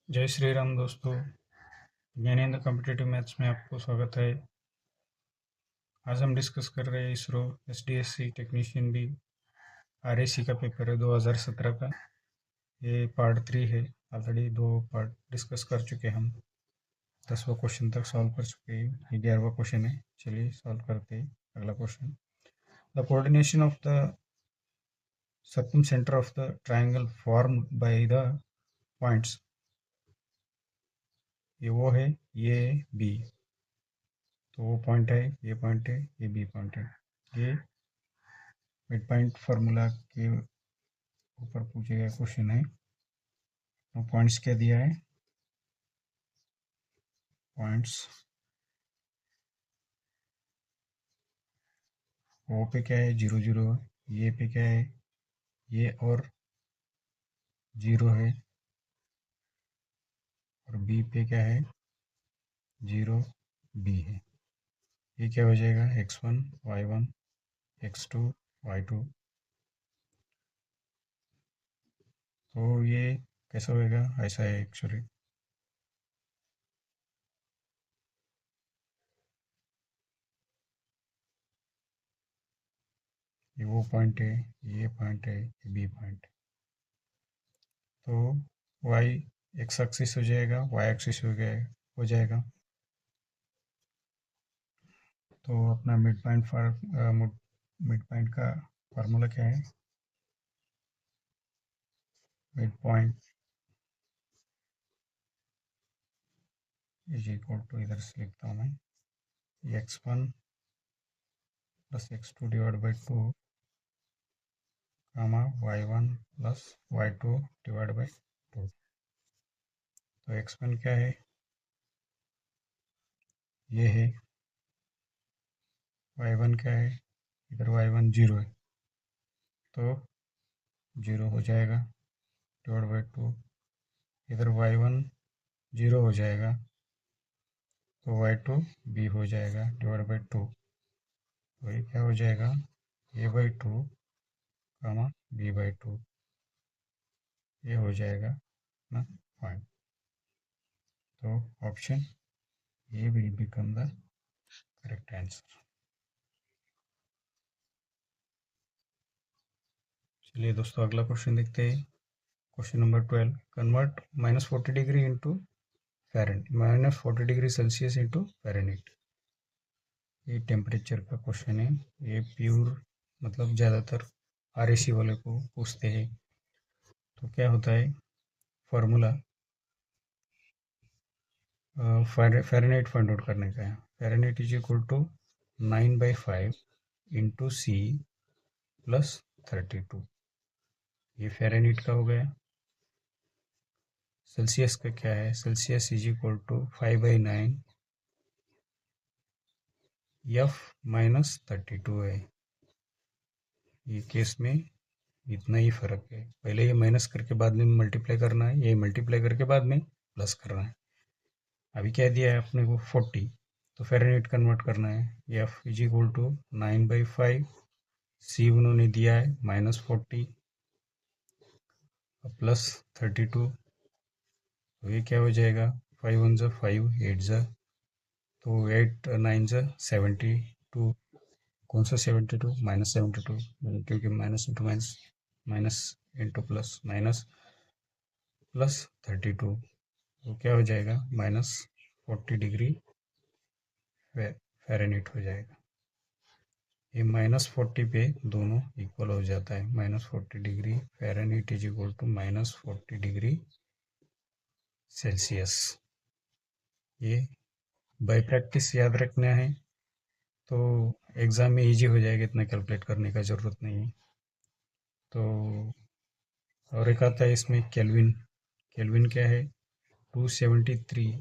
जय श्री राम दोस्तों। Gyanendra competitive maths में आपको स्वागत है। आज हम डिस्कस कर रहे हैं ISRO SDSC technician B RAC का पेपर है 2017 का। ये पार्ट 3 है। ऑलरेडी 2 पार्ट डिस्कस कर चुके हैं हम। 10वां क्वेश्चन तक सॉल्व कर चुके हैं। ये 11वां क्वेश्चन है। चलिए सॉल्व करते हैं अगला question. The coordination of the circum centre of the triangle form by the points, ये वो है ये बी। तो वो पॉइंट है, ये पॉइंट है, ये बी पॉइंट है। ये मिड पॉइंट फार्मूला के ऊपर पूछे गए क्वेश्चन है। तो पॉइंट्स क्या दिया है? पॉइंट्स ओ पे क्या है? 0 0। ये पे क्या है? ये और 0 है। और बी पे क्या है? 0 बी है। ये क्या हो जाएगा? x1 y1 x2 y2। तो ये कैसा होएगा? ऐसा है एक्चुअली। ये वो पॉइंट है, ये पॉइंट है, ये बी पॉइंट। तो y एक्स एक्सिस हो जाएगा, y एक्सिस हो जाएगा। तो अपना मिड पॉइंट का फार्मूला क्या है? Mid point is equal to, इधर से लिखता हूँ मैं, x1 plus x2 divide by 2 comma y1 plus y2 divide by 2। तो x1 क्या है? ये है। y1 क्या है? इधर y1 0 है, तो 0 हो जाएगा डिवाइड बाई 2। इधर y1 0 हो जाएगा, तो y2 b हो जाएगा डिवाइड बाई 2। तो ये क्या हो जाएगा? a by 2 comma b by 2। ये हो जाएगा ना पॉइंट। तो option A will become the correct answer. चलिए दोस्तों अगला क्वेश्चन देखते हैं। Question number 12, convert -40 degree into Fahrenheit, -40 degree Celsius into Fahrenheit. ये टेम्परेचर का क्वेश्चन है। ये प्योर मतलब ज़्यादातर आरएसी वाले को पूछते हैं। तो क्या होता है फार्मूला? फ़ारेनहीट फाइंड आउट करने का है। Fahrenheit is equal to 9/5 into C plus 32। ये फ़ारेनहीट का हो गया। सेल्सियस का क्या है? Celsius is equal to 5/9 F minus 32 है। ये केस में इतना ही फर्क है। पहले ये माइनस करके बाद में मल्टीप्लाई करना है, ये मल्टीप्लाई करके बाद में प्लस करना है। अभी क्या दिया है अपने को? 40। तो फ़ारेनहीट कन्वर्ट करना है। एफ इज इक्वल टू 9/5, सी उन्होंने दिया है -40 प्लस 32। तो ये क्या हो जाएगा? 5 1 ज़ा 5, 8 ज़ा, तो 8 9 ज़ा 72। कौन सा 72? -72, क्योंकि minus into minus, minus into plus, minus plus 32। तो क्या हो जाएगा? -40 डिग्री फ़ारेनहीट हो जाएगा। ये -40 पे दोनों इक्वल हो जाता है। -40 degree Fahrenheit is equal to -40 degree Celsius. ये बाय प्रैक्टिस याद रखना है, तो एग्ज़ाम में इजी हो जाएगा, इतना कैलकुलेट करने का ज़रूरत नहीं है। तो और एक आता है इसमें केल्विन। केल्विन क्या है? 273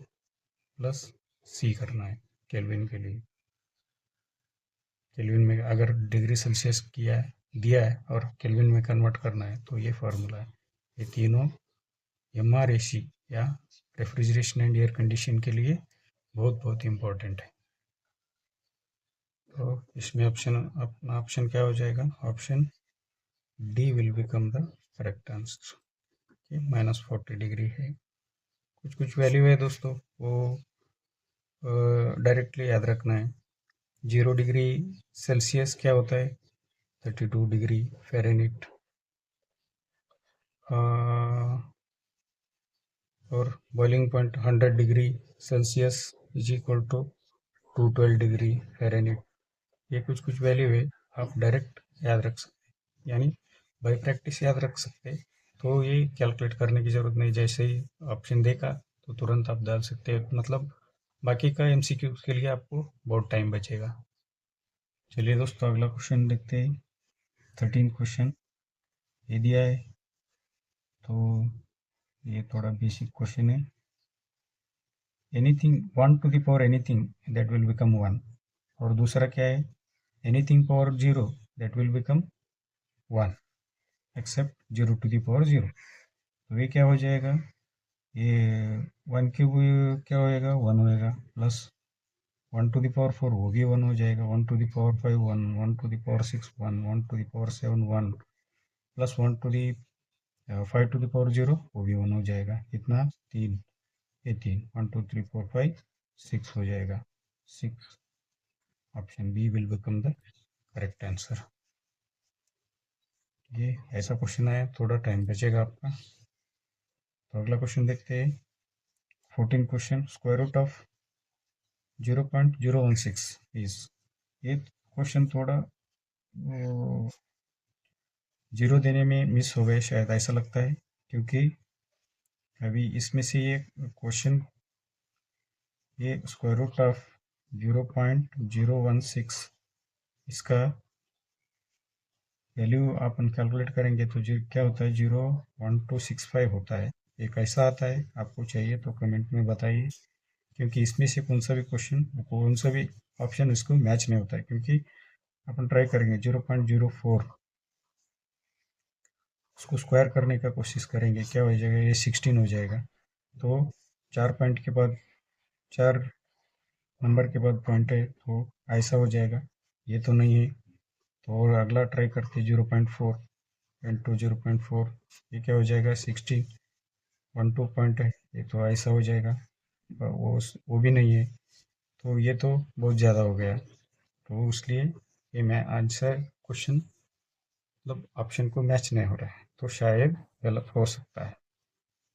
प्लस सी करना है केल्विन के लिए। केल्विन में अगर डिग्री सेल्सियस दिया है और केल्विन में कन्वर्ट करना है, तो ये फार्मूला है। ये तीनों एमआरएसी या रेफ्रिजरेशन एंड एयर कंडीशन के लिए बहुत बहुत इम्पोर्टेंट है। तो इसमें अपना ऑप्शन क्या हो जाएगा? Option D will become the correct answer. -40 degree है। कुछ कुछ वैल्यू है दोस्तों, वो डायरेक्टली याद रखना है। 0 डिग्री सेल्सियस क्या होता है? 32 डिग्री फ़ारेनहीट। और boiling point 100 degree Celsius is equal to 212 degree Fahrenheit. ये कुछ कुछ वैल्यू है, आप डायरेक्ट याद रख सकते, यानी बाय प्रैक्टिस याद रख सकते। तो ये कैलकुलेट करने की ज़रूरत नहीं, जैसे ही ऑप्शन देखा तो तुरंत आप डाल सकते हैं, मतलब बाकी का एमसीक्यू के लिए आपको बहुत टाइम बचेगा। चलिए दोस्तों, अगला क्वेश्चन देखते हैं। 13 क्वेश्चन ये दिया है, तो ये थोड़ा बेसिक क्वेश्चन है। Anything 1 to the power anything that will become 1, और दूसरा क्या है? Anything power 0 that will become 1 except 0 to the power 0। तो ये क्या हो जाएगा? ये 1 क्यूब क्या होएगा? 1 होएगा, प्लस 1 टू द पावर 4 वो भी 1 हो जाएगा, 1 to the power 5 1, 1 to the power 6 1, 1 to the power 7 1, plus 1 to the 5 to the power 0 वो भी 1 हो जाएगा। कितना? 3। ये 3, 1 2 3 4 5 6 हो जाएगा। 6, option B will become the correct answer. ये ऐसा क्वेश्चन आया, थोड़ा टाइम बचेगा आपका। तो अगला क्वेश्चन देखते हैं। 14 question, square root of 0.016 is. ये क्वेश्चन थोड़ा जीरो देने में मिस हो गए शायद, ऐसा लगता है, क्योंकि अभी इसमें से ये क्वेश्चन, ये स्क्वायर रूट ऑफ 0.016 इसका वैल्यू अपन कैलकुलेट करेंगे तो जो क्या होता है 0.1265 होता है। ये कैसा आता है? आपको चाहिए तो कमेंट में बताइए, क्योंकि इसमें से कौन सा भी ऑप्शन इसको मैच नहीं होता है। क्योंकि अपन ट्राई करेंगे 0.04, उसको स्क्वायर करने का कोशिश करेंगे, क्या हो जाएगा? ये 16 हो जाएगा। तो 4 पॉइंट के बाद, 4 नंबर के बाद पॉइंट है, तो ऐसा हो जाएगा। ये तो नहीं है, तो और अगला ट्राई करते 0.4 इंटू 0.4, ये क्या हो जाएगा? 16। 1 2 पॉइंट है, ये तो ऐसा हो जाएगा। वो भी नहीं है, तो ये तो बहुत ज़्यादा हो गया। तो इसलिए ये मैं आंसर क्वेश्चन, मतलब ऑप्शन को मैच नहीं हो रहा है, तो शायद गलत हो सकता है।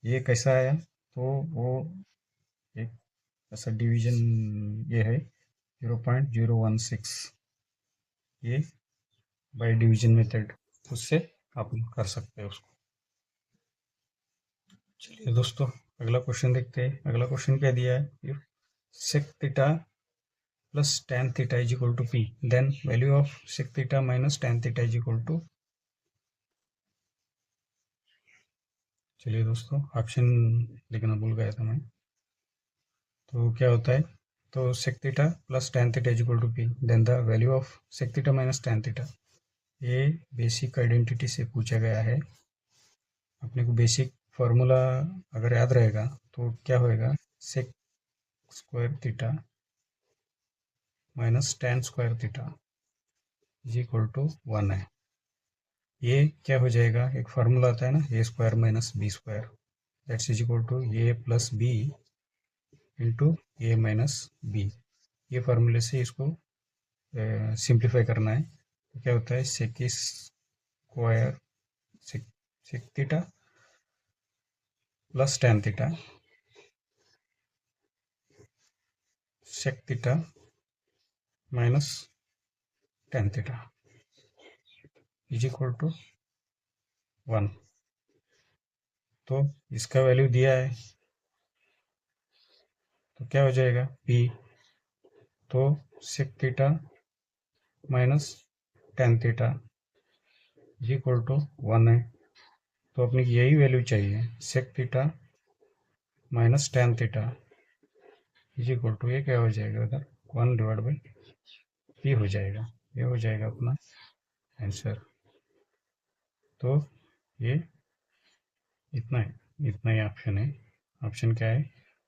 ये कैसा आया? तो वो एक ऐसा डिवीजन ये है 0.016, ये बाय डिवीजन मेथड, उससे आप कर सकते हैं उसको। चलिए दोस्तों, अगला क्वेश्चन देखते हैं। अगला क्वेश्चन क्या दिया है? If sec theta plus tan theta is equal to p, then value of sec theta minus tan theta is equal to। चलिए दोस्तों, ऑप्शन लिखना भूल गया था मैं। तो क्या होता है? तो sec theta plus tan theta is equal to p, then the value of sec theta minus tan theta। ये बेसिक आइडेंटिटी से पूछा गया है। अपने को बेसिक फार्मूला अगर याद रहेगा तो क्या होएगा? sec square theta minus tan square theta is equal to 1 है। ये क्या हो जाएगा? एक फार्मूला आता है ना, A square minus B square, that's is equal to A plus B into A minus B. ये फार्मूले से इसको सिंप्लीफाई करना है। तो क्या होता है? Sec square sec theta plus tan theta sec theta minus tan theta is equal to 1। तो इसका वैल्यू दिया है, तो क्या हो जाएगा? p, तो sec theta minus tan theta is equal to 1 है। तो अपने की यही वैल्यू चाहिए, sec theta minus tan theta is equal to, ये क्या हो जाएगा उधर? 1 डिवाइड बाई पी हो जाएगा। ये हो जाएगा अपना आंसर। तो ये इतना ही ऑप्शन है। ऑप्शन क्या है?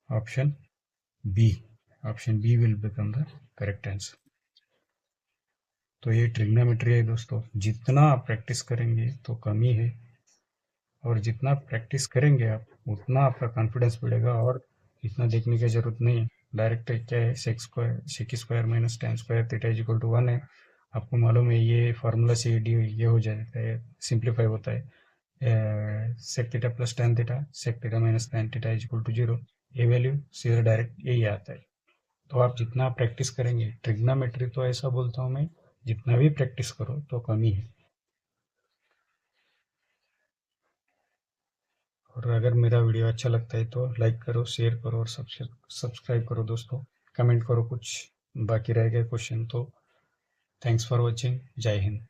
Option B. Option B will become the correct answer. तो ये ट्रिग्नोमेट्री है दोस्तों, जितना आप प्रैक्टिस करेंगे तो कम ही है, और जितना प्रैक्टिस करेंगे आप उतना आपका कॉन्फिडेंस बढ़ेगा। और इतना देखने की ज़रूरत नहीं है, डायरेक्ट क्या है, sec square minus tan square theta is equal to 1 है। आपको मालूम है ये फार्मूला से डी ये हो जाता है, सिंप्लीफाई होता है, sec theta plus tan theta sec theta minus tan theta is equal to 0। ये वैल्यू सीधा डायरेक्ट यही आता है। तो आप जितना प्रैक्टिस करेंगे, ट्रिग्नोमेट्री तो ऐसा बोलता हूँ मैं, जितना भी प्रैक्टिस करो तो कम ही है। और अगर मेरा वीडियो अच्छा लगता है तो लाइक करो, शेयर करो और सब्सक्राइब करो दोस्तों। कमेंट करो कुछ बाकी रह गए क्वेश्चन तो। Thanks for watching. जय हिंद।